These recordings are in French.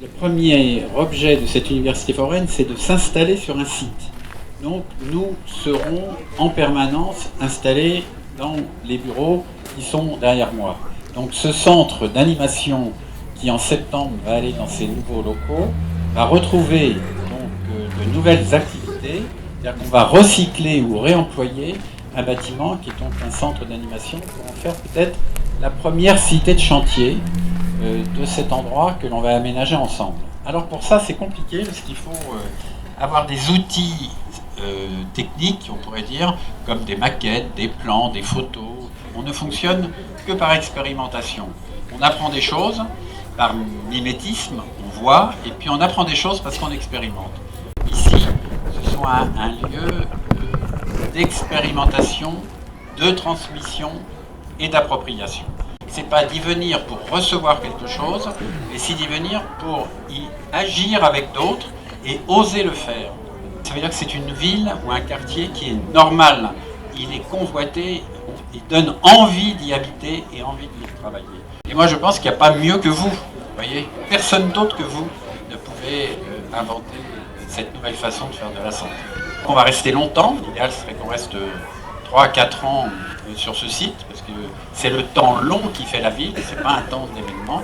Le premier objet de cette université foraine, c'est de s'installer sur un site. Donc nous serons en permanence installés dans les bureaux qui sont derrière moi. Donc ce centre d'animation qui en septembre va aller dans ces nouveaux locaux va retrouver donc, de nouvelles activités, c'est-à-dire qu'on va recycler ou réemployer un bâtiment qui est donc un centre d'animation pour en faire peut-être la première cité de chantier de cet endroit que l'on va aménager ensemble. Alors pour ça c'est compliqué parce qu'il faut avoir des outils techniques, on pourrait dire, comme des maquettes, des plans, des photos. On ne fonctionne que par expérimentation. On apprend des choses par mimétisme, on voit, et puis on apprend des choses parce qu'on expérimente. Ici, ce soit un lieu d'expérimentation, de transmission et d'appropriation. C'est pas d'y venir pour recevoir quelque chose, mais c'est d'y venir pour y agir avec d'autres et oser le faire. Ça veut dire que c'est une ville ou un quartier qui est normal, il est convoité, il donne envie d'y habiter et envie d'y travailler. Et moi je pense qu'il n'y a pas mieux que vous, voyez, personne d'autre que vous ne pouvait inventer cette nouvelle façon de faire de la santé. On va rester longtemps, l'idéal serait qu'on reste 3 à 4 ans sur ce site, parce que c'est le temps long qui fait la ville, c'est pas un temps d'événement.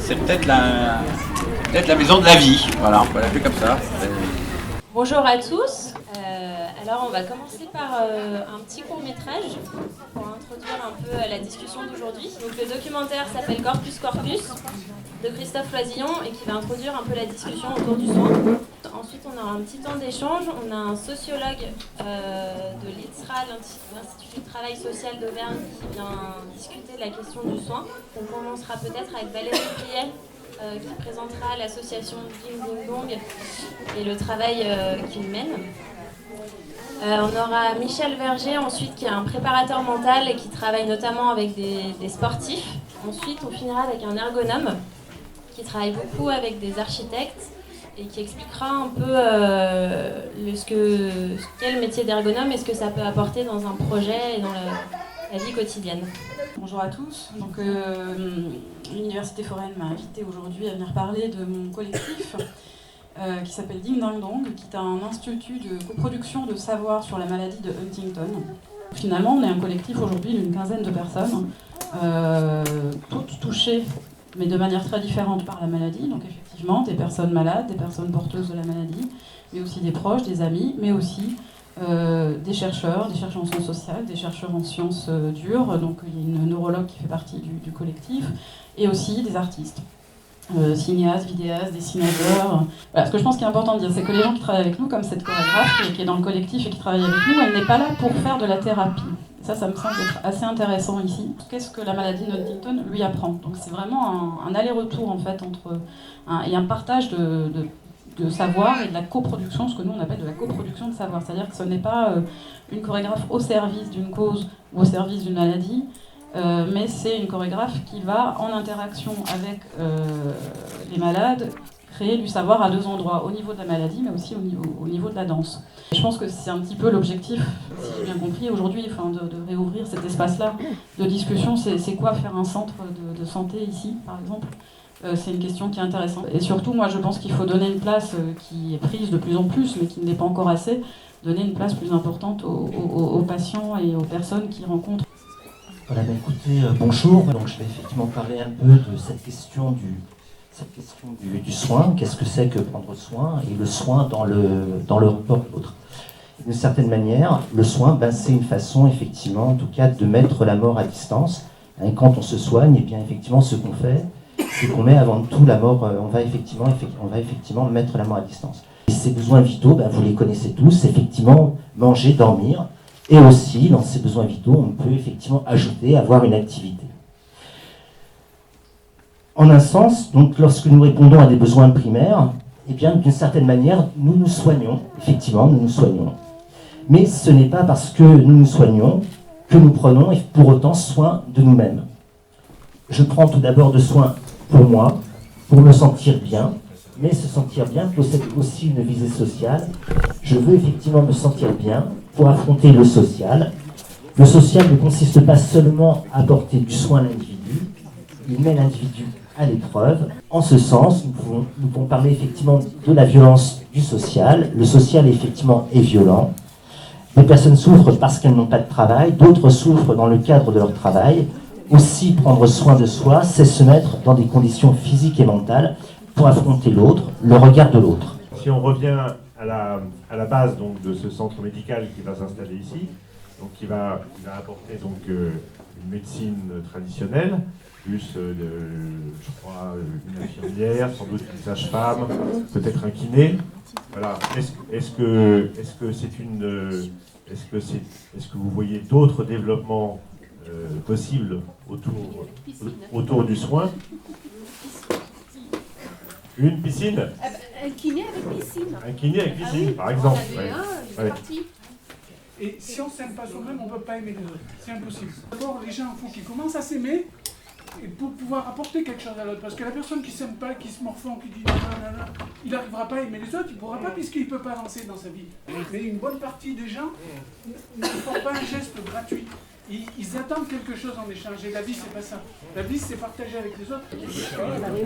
C'est peut-être la maison de la vie, voilà, on peut l'appeler comme ça. Bonjour à tous, alors on va commencer par un petit court-métrage pour introduire un peu la discussion d'aujourd'hui. Donc le documentaire s'appelle Corpus Corpus de Christophe Loisillon et qui va introduire un peu la discussion autour du soin. Ensuite on aura un petit temps d'échange, on a un sociologue de l'ITSRA, l'Institut de Travail Social d'Auvergne, qui vient discuter de la question du soin. On commencera peut-être avec Valérie Priel, qui présentera l'association Ding Ding Dong et le travail qu'il mène. On aura Michel Verger ensuite qui est un préparateur mental et qui travaille notamment avec des sportifs. Ensuite on finira avec un ergonome qui travaille beaucoup avec des architectes et qui expliquera un peu qu'est le métier d'ergonome et ce que ça peut apporter dans un projet et dans la vie quotidienne. Bonjour à tous. Donc, l'Université foraine m'a invité aujourd'hui à venir parler de mon collectif qui s'appelle Ding Ding Dong, qui est un institut de coproduction de savoir sur la maladie de Huntington. Finalement, on est un collectif aujourd'hui d'une quinzaine de personnes, toutes touchées, mais de manière très différente par la maladie. Donc effectivement, des personnes malades, des personnes porteuses de la maladie, mais aussi des proches, des amis, mais aussi des chercheurs en sciences sociales, des chercheurs en sciences dures, donc il y a une neurologue qui fait partie du collectif, et aussi des artistes, cinéastes, vidéastes, dessinateurs. Voilà, ce que je pense qu'il est important de dire, c'est que les gens qui travaillent avec nous, comme cette chorégraphe qui est dans le collectif et qui travaille avec nous, elle n'est pas là pour faire de la thérapie. Ça me semble être assez intéressant ici. Qu'est-ce que la maladie de Huntington lui apprend? Donc c'est vraiment un aller-retour en fait entre et un partage de savoir et de la coproduction, ce que nous on appelle de la coproduction de savoir. C'est-à-dire que ce n'est pas une chorégraphe au service d'une cause ou au service d'une maladie, mais c'est une chorégraphe qui va en interaction avec les malades créer du savoir à deux endroits, au niveau de la maladie, mais aussi au niveau de la danse. Je pense que c'est un petit peu l'objectif, si j'ai bien compris, aujourd'hui, de réouvrir cet espace-là de discussion. C'est quoi faire un centre de santé ici, par exemple? C'est une question qui est intéressante. Et surtout, moi, je pense qu'il faut donner une place qui est prise de plus en plus, mais qui ne l'est pas encore assez, donner une place plus importante aux patients et aux personnes qui rencontrent. Voilà, écoutez, bonjour. Donc, je vais effectivement parler un peu de cette question du soin. Qu'est-ce que c'est que prendre soin? Et le soin dans le rapport à l'autre. D'une certaine manière, le soin, c'est une façon, effectivement, en tout cas, de mettre la mort à distance. Et quand on se soigne, et bien, effectivement, ce qu'on fait, c'est qu'on met avant tout la mort, on va effectivement mettre la mort à distance. Et ces besoins vitaux, vous les connaissez tous, effectivement, manger, dormir, et aussi, dans ces besoins vitaux, on peut effectivement ajouter, avoir une activité. En un sens, donc, lorsque nous répondons à des besoins primaires, eh bien, d'une certaine manière, nous nous soignons, effectivement, nous nous soignons. Mais ce n'est pas parce que nous nous soignons que nous prenons pour autant soin de nous-mêmes. Je prends tout d'abord de soin pour moi, pour me sentir bien, mais se sentir bien possède aussi une visée sociale. Je veux effectivement me sentir bien pour affronter le social. Le social ne consiste pas seulement à apporter du soin à l'individu, il met l'individu à l'épreuve. En ce sens, nous pouvons parler effectivement de la violence du social. Le social, effectivement, est violent. Des personnes souffrent parce qu'elles n'ont pas de travail, d'autres souffrent dans le cadre de leur travail. Aussi, prendre soin de soi, c'est se mettre dans des conditions physiques et mentales pour affronter l'autre, le regard de l'autre. Si on revient à la base donc, de ce centre médical qui va s'installer ici, donc qui va apporter donc, une médecine traditionnelle, plus, je crois, une infirmière, sans doute une sage-femme, peut-être un kiné. Voilà. Est-ce que vous voyez d'autres développements possibles autour du soin? Une piscine? Un kiné avec piscine. Un kiné avec piscine, oui, par exemple. C'est parti. Et si on ne s'aime pas soi-même, on ne peut pas aimer les autres. C'est impossible. D'abord, les gens, il faut qu'ils commencent à s'aimer et pour pouvoir apporter quelque chose à l'autre. Parce que la personne qui ne s'aime pas, qui se morfond, qui dit nanana, il n'arrivera pas à aimer les autres, il ne pourra pas puisqu'il ne peut pas avancer dans sa vie. Mais une bonne partie des gens ne font pas un geste gratuit. Ils attendent quelque chose en échange. Et la vie, c'est pas ça. La vie, c'est partager avec les autres. Il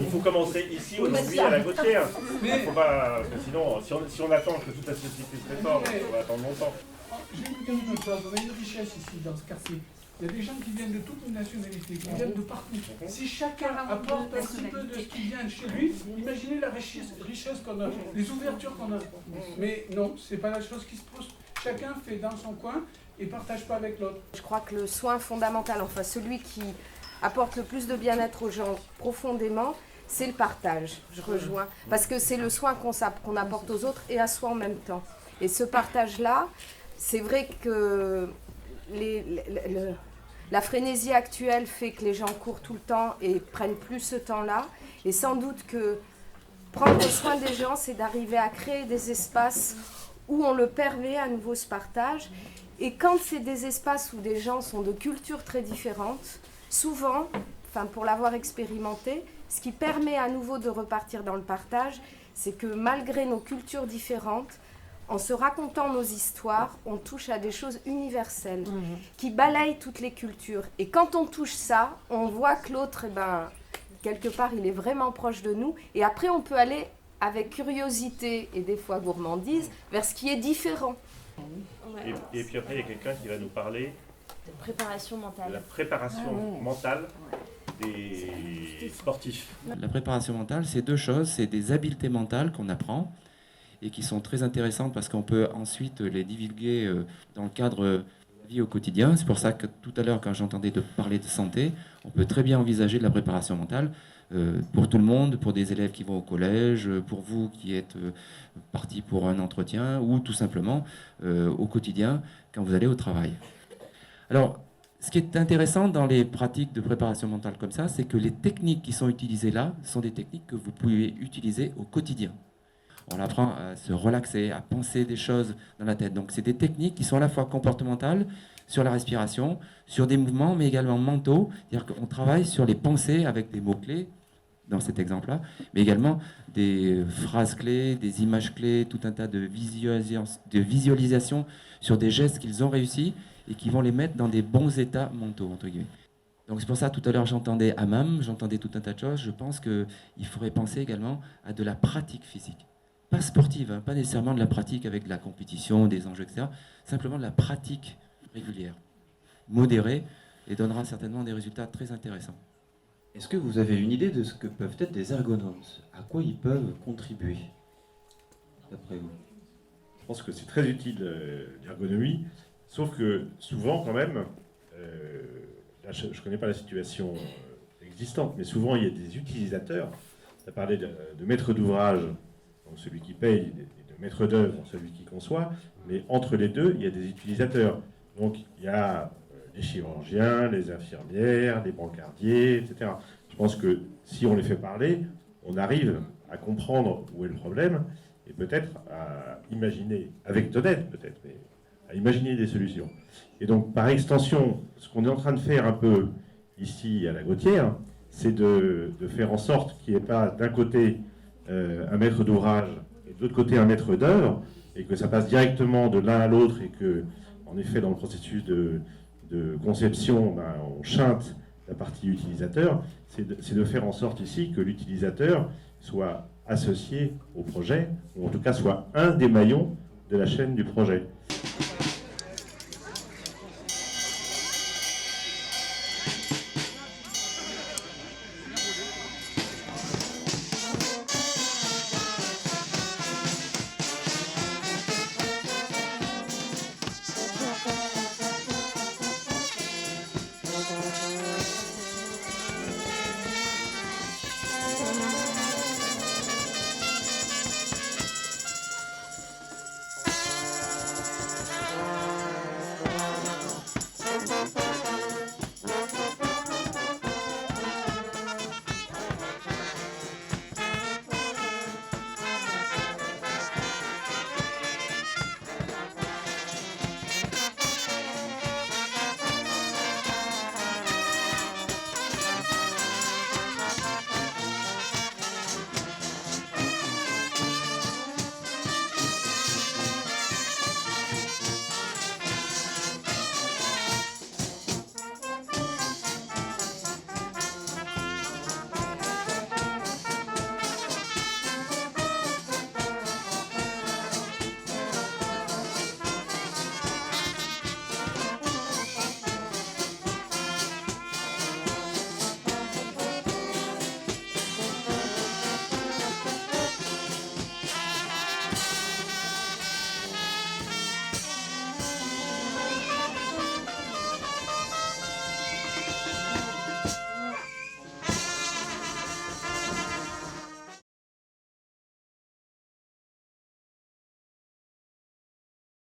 faut commencer ici, aujourd'hui, à la Gautière. Faut pas, parce que sinon, si on attend que toute la société se réforme, on va attendre longtemps. Je vais vous dire une autre chose. On a une richesse ici, dans ce quartier. Il y a des gens qui viennent de toutes les nationalités, qui viennent de partout. Si chacun apporte un petit peu de ce qui vient de chez lui, imaginez la richesse qu'on a, les ouvertures qu'on a. Mais non, c'est pas la chose qui se pose. Chacun fait dans son coin et partage pas avec l'autre. Je crois que le soin fondamental, enfin celui qui apporte le plus de bien-être aux gens profondément, c'est le partage. Je rejoins. Parce que c'est le soin qu'on apporte aux autres et à soi en même temps. Et ce partage-là, c'est vrai que la frénésie actuelle fait que les gens courent tout le temps et prennent plus ce temps-là. Et sans doute que prendre soin des gens, c'est d'arriver à créer des espaces où on le permet à nouveau ce partage. Et quand c'est des espaces où des gens sont de cultures très différentes, souvent, enfin pour l'avoir expérimenté, ce qui permet à nouveau de repartir dans le partage, c'est que malgré nos cultures différentes, en se racontant nos histoires, on touche à des choses universelles qui balayent toutes les cultures. Et quand on touche ça, on voit que l'autre, quelque part, il est vraiment proche de nous. Et après, on peut aller avec curiosité et des fois gourmandise vers ce qui est différent. Et puis après, il y a quelqu'un qui va nous parler de préparation mentale. De la préparation mentale des sportifs. La préparation mentale, c'est deux choses. C'est des habiletés mentales qu'on apprend et qui sont très intéressantes parce qu'on peut ensuite les divulguer dans le cadre de la vie au quotidien. C'est pour ça que tout à l'heure, quand j'entendais parler de santé, on peut très bien envisager de la préparation mentale pour tout le monde, pour des élèves qui vont au collège, pour vous qui êtes partis pour un entretien ou tout simplement au quotidien quand vous allez au travail. Alors, ce qui est intéressant dans les pratiques de préparation mentale comme ça, c'est que les techniques qui sont utilisées là sont des techniques que vous pouvez utiliser au quotidien. On apprend à se relaxer, à penser des choses dans la tête. Donc c'est des techniques qui sont à la fois comportementales, sur la respiration, sur des mouvements, mais également mentaux. C'est-à-dire qu'on travaille sur les pensées avec des mots-clés, dans cet exemple-là, mais également des phrases clés, des images clés, tout un tas de visualisation sur des gestes qu'ils ont réussi et qui vont les mettre dans des bons états mentaux, entre guillemets. Donc c'est pour ça, tout à l'heure, j'entendais hammam, j'entendais tout un tas de choses. Je pense qu'il faudrait penser également à de la pratique physique. Pas sportive, pas nécessairement de la pratique avec de la compétition, des enjeux, etc. Simplement de la pratique régulière, modérée, et donnera certainement des résultats très intéressants. Est-ce que vous avez une idée de ce que peuvent être des ergonomes? À quoi ils peuvent contribuer, d'après vous? Je pense que c'est très utile l'ergonomie, sauf que souvent quand même, là, je ne connais pas la situation existante, mais souvent il y a des utilisateurs. On a parlé de maître d'ouvrage, donc celui qui paye, et de maître d'œuvre, celui qui conçoit, mais entre les deux, il y a des utilisateurs. Donc il y a les chirurgiens, les infirmières, les brancardiers, etc. Je pense que si on les fait parler, on arrive à comprendre où est le problème et peut-être à imaginer, avec Todette peut-être, mais à imaginer des solutions. Et donc par extension, ce qu'on est en train de faire un peu ici à la Gautière, c'est de faire en sorte qu'il n'y ait pas d'un côté un maître d'ouvrage et de l'autre côté un maître d'œuvre, et que ça passe directement de l'un à l'autre et que, en effet, dans le processus de conception, on chinte la partie utilisateur, c'est de faire en sorte ici que l'utilisateur soit associé au projet, ou en tout cas soit un des maillons de la chaîne du projet.